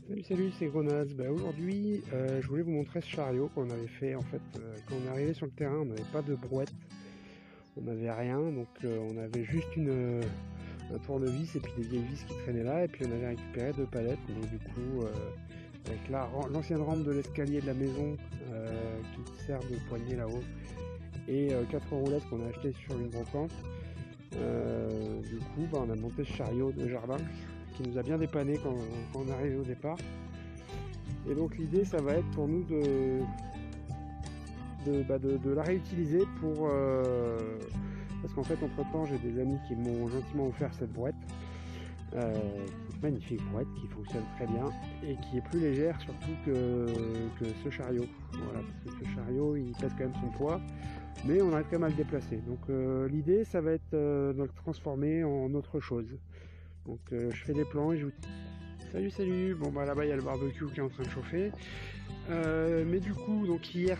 Salut, c'est Grenaz. Aujourd'hui, je voulais vous montrer ce chariot qu'on avait fait. En fait, quand on est arrivé sur le terrain, on n'avait pas de brouette, on n'avait rien, donc on avait juste un tournevis et puis des vieilles vis qui traînaient là, et puis on avait récupéré 2 palettes. Donc du coup, avec l'ancienne rampe de l'escalier de la maison qui sert de poignée là-haut, et 4 roulettes qu'on a achetées sur une brocante, du coup, on a monté ce chariot de jardin qui nous a bien dépanné quand on est arrivé au départ. Et donc l'idée, ça va être pour nous de la réutiliser pour parce qu'en fait entre temps j'ai des amis qui m'ont gentiment offert cette brouette, magnifique brouette qui fonctionne très bien et qui est plus légère surtout que ce chariot. Voilà, parce que ce chariot il pèse quand même son poids, mais on arrive quand même à le déplacer. Donc l'idée, ça va être de le transformer en autre chose. Donc je fais des plans et je vous... Salut. Bon là-bas il y a le barbecue qui est en train de chauffer. Mais du coup, donc hier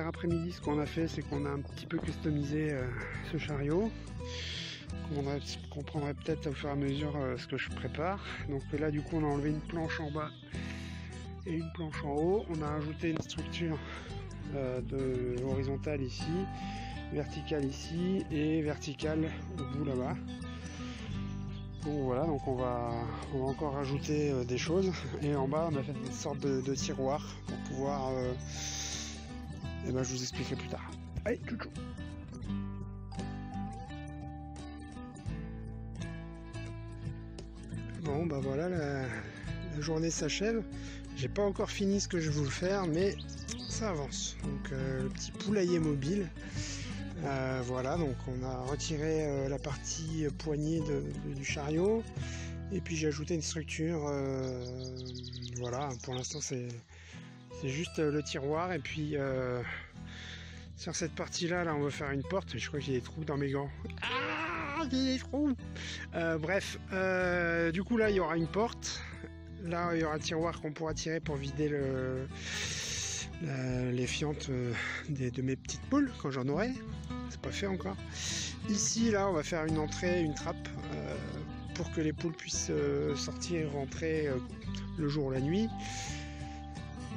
après-midi, ce qu'on a fait, c'est qu'on a un petit peu customisé ce chariot. On comprendrait peut-être au fur et à mesure ce que je prépare. Donc là du coup on a enlevé une planche en bas et une planche en haut. On a rajouté une structure horizontale ici, verticale ici et verticale au bout là-bas. Donc voilà, donc on va encore rajouter des choses, et en bas on a fait une sorte de tiroir pour pouvoir je vous expliquerai plus tard. Allez, tchou. Bon voilà, la journée s'achève. J'ai pas encore fini ce que je voulais faire, mais ça avance. Donc le petit poulailler mobile. Voilà, donc on a retiré la partie poignée du chariot, et puis j'ai ajouté une structure. Voilà, pour l'instant c'est juste le tiroir, et puis sur cette partie là on va faire une porte. Je crois qu'il y a des trous dans mes gants. Ah, il y a des trous. Bref, du coup là il y aura une porte, là il y aura un tiroir qu'on pourra tirer pour vider les fientes de mes petites poules quand j'en aurai. C'est pas fait encore. Ici là on va faire une entrée, une trappe pour que les poules puissent sortir et rentrer le jour ou la nuit.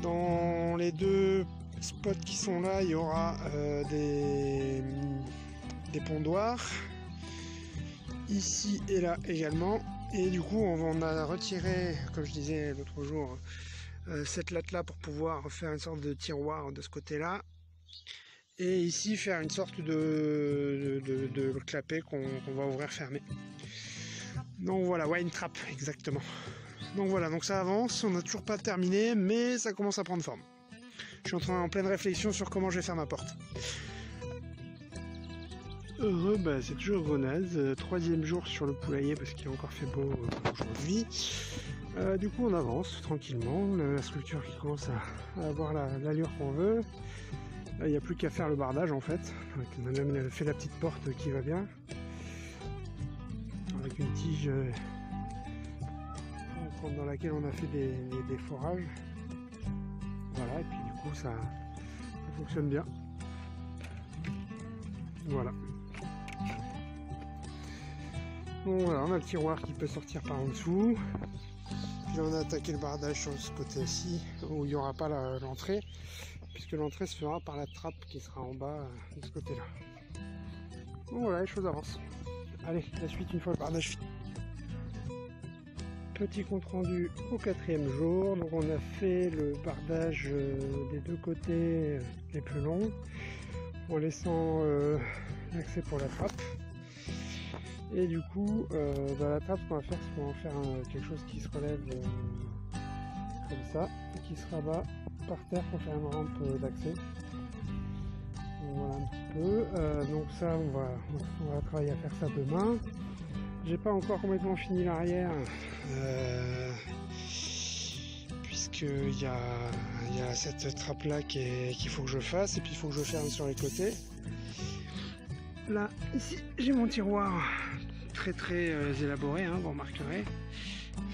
Dans les 2 spots qui sont là, il y aura des pondoirs ici et là également. Et du coup on a retiré, comme je disais l'autre jour, cette latte là pour pouvoir faire une sorte de tiroir de ce côté là, et ici faire une sorte de clapet qu'on va ouvrir fermer. Donc voilà, ouais, une trappe exactement. Donc voilà, donc ça avance, on n'a toujours pas terminé, mais ça commence à prendre forme. Je suis en pleine réflexion sur comment je vais faire ma porte. Heureux, c'est toujours Grenaz, 3e jour sur le poulailler parce qu'il a encore fait beau aujourd'hui. Du coup on avance tranquillement, la structure qui commence à avoir l'allure qu'on veut. Il n'y a plus qu'à faire le bardage en fait. On a même fait la petite porte qui va bien, avec une tige dans laquelle on a fait des forages. Voilà, et puis du coup ça fonctionne bien. Voilà. Bon voilà, on a le tiroir qui peut sortir par en dessous. Puis là on a attaqué le bardage sur ce côté-ci, où il n'y aura pas l'entrée, puisque l'entrée se fera par la trappe qui sera en bas de ce côté-là. Bon voilà, les choses avancent. Allez, la suite une fois le bardage fini. Petit compte rendu au 4e jour. Donc on a fait le bardage des 2 côtés les plus longs, en laissant l'accès pour la trappe. Et du coup, la trappe, ce qu'on va faire, c'est qu'on va faire quelque chose qui se relève comme ça, et qui se rabat par terre pour faire une rampe d'accès. Voilà un petit peu. Donc ça, on va travailler à faire ça demain. J'ai pas encore complètement fini l'arrière, puisqu'il y a cette trappe là qu'il faut que je fasse, et puis il faut que je ferme sur les côtés. Là, ici, j'ai mon tiroir très élaboré, vous remarquerez.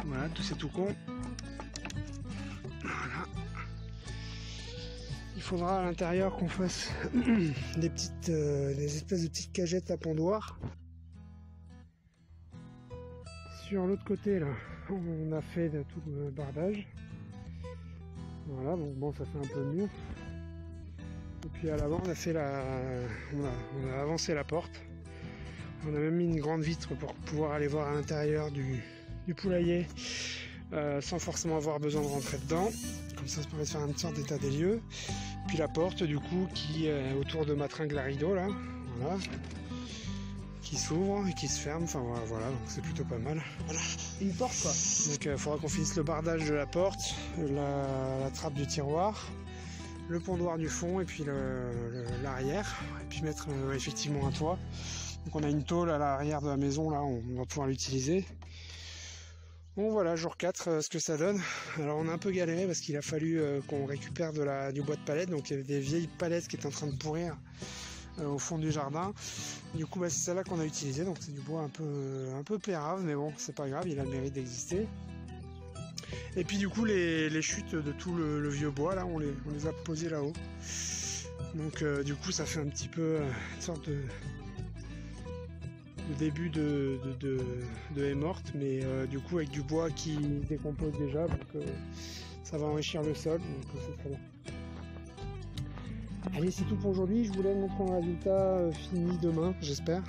Voilà, c'est tout con. Voilà. Il faudra à l'intérieur qu'on fasse des espèces de petites cagettes à pondoir sur l'autre côté là, on a fait de tout le bardage. Voilà, donc bon, ça fait un peu mieux. Et puis à l'avant, on a fait on a avancé la porte. On a même mis une grande vitre pour pouvoir aller voir à l'intérieur du poulailler sans forcément avoir besoin de rentrer dedans. Comme ça permet de faire une sorte d'état des lieux. Puis la porte du coup qui est autour de ma tringle à rideau là, voilà, qui s'ouvre et qui se ferme, enfin voilà, donc c'est plutôt pas mal. Voilà. Une porte quoi. Donc il faudra qu'on finisse le bardage de la porte, la trappe du tiroir, le pondoir du fond et puis l'arrière, et puis mettre effectivement un toit. Donc on a une tôle à l'arrière de la maison là, on va pouvoir l'utiliser. Bon voilà, jour 4, ce que ça donne. Alors on a un peu galéré parce qu'il a fallu qu'on récupère du bois de palette, donc il y avait des vieilles palettes qui étaient en train de pourrir au fond du jardin. Du coup c'est celle-là qu'on a utilisé, donc c'est du bois un peu pérave, mais bon c'est pas grave, il a le mérite d'exister. Et puis du coup les chutes de tout le vieux bois là, on les a posées là-haut. Donc du coup ça fait un petit peu une sorte de début de haie morte, mais du coup avec du bois qui décompose déjà, donc ça va enrichir le sol, donc c'est très bien. Allez, c'est tout pour aujourd'hui. Je voulais montrer un résultat fini demain, j'espère.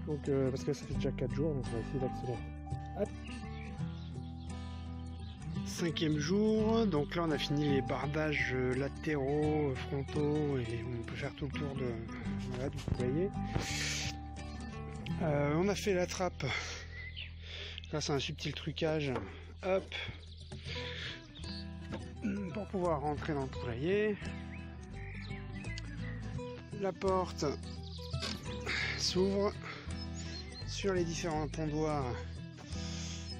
Donc parce que ça fait déjà 4 jours, donc on va essayer d'accélérer. 5e jour, donc là on a fini les bardages latéraux, frontaux, et on peut faire tout le tour du poulailler. On a fait la trappe, là c'est un subtil trucage, hop, pour pouvoir rentrer dans le poulailler. La porte s'ouvre sur les différents pondoirs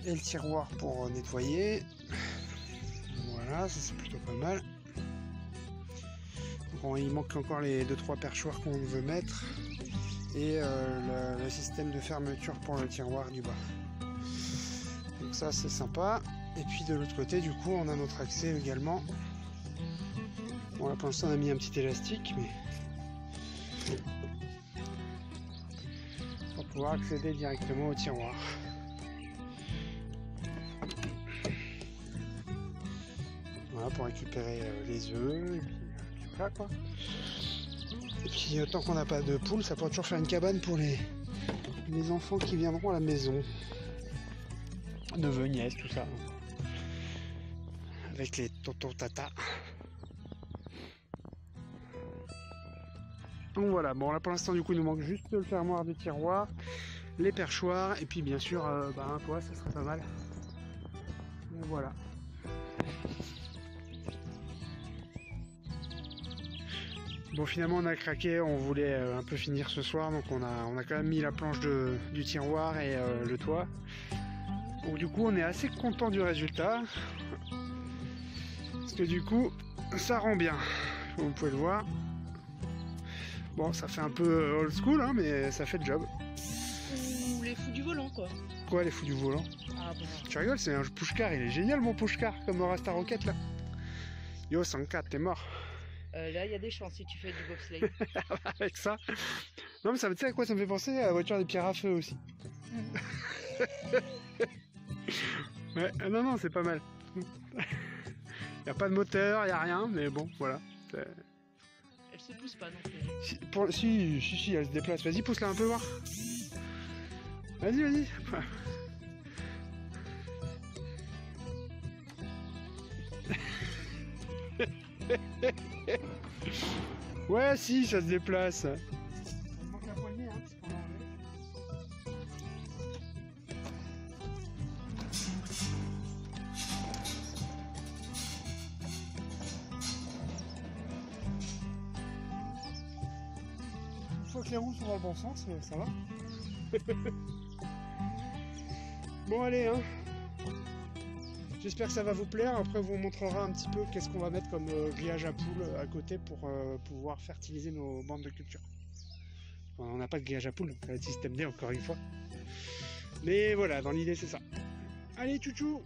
et le tiroir pour nettoyer. Voilà, ça c'est plutôt pas mal. Bon, il manque encore les 2-3 perchoirs qu'on veut mettre. Et le système de fermeture pour le tiroir du bas. Donc ça c'est sympa. Et puis de l'autre côté du coup on a notre accès également. Bon là pour l'instant on a mis un petit élastique, mais pour pouvoir accéder directement au tiroir. Voilà, pour récupérer les œufs et puis voilà quoi. Et puis tant qu'on n'a pas de poules, ça pourrait toujours faire une cabane pour les enfants qui viendront à la maison. Neveux, nièces, tout ça. Avec les tontons tata. Donc voilà, bon là pour l'instant du coup il nous manque juste le fermoir du tiroir, les perchoirs et puis bien sûr un toit, ça serait pas mal. Donc voilà. Bon finalement on a craqué, on voulait un peu finir ce soir, donc on a quand même mis la planche du tiroir et le toit. Donc du coup on est assez content du résultat, parce que du coup ça rend bien, vous pouvez le voir. Bon ça fait un peu old school hein, mais ça fait le job. Ou les fous du volant quoi. Quoi les fous du volant? Ah bon. Tu rigoles, c'est un pushcar, il est génial mon pushcar, comme Rasta Rocket là. Yo 104, t'es mort. Là il y a des chances si tu fais du bobsleigh. Avec ça. Non mais ça, tu sais à quoi ça me fait penser? À la voiture des pierres à feu aussi. Ouais, non c'est pas mal. Y a pas de moteur, y a rien, mais bon voilà. Elle se pousse pas non plus. Si, elle se déplace. Vas-y, pousse-la un peu voir. Vas-y. Ouais, si, ça se déplace. Il manque la poignée, hein, parce qu'on l'a enlevé. Une fois que les roues sont dans le bon sens, ça va. Bon, allez, hein. J'espère que ça va vous plaire. Après, on vous montrera un petit peu qu'est-ce qu'on va mettre comme grillage à poules à côté pour pouvoir fertiliser nos bandes de culture. On n'a pas de grillage à poules, ça va être système D encore une fois. Mais voilà, dans l'idée, c'est ça. Allez, tchou-tchou!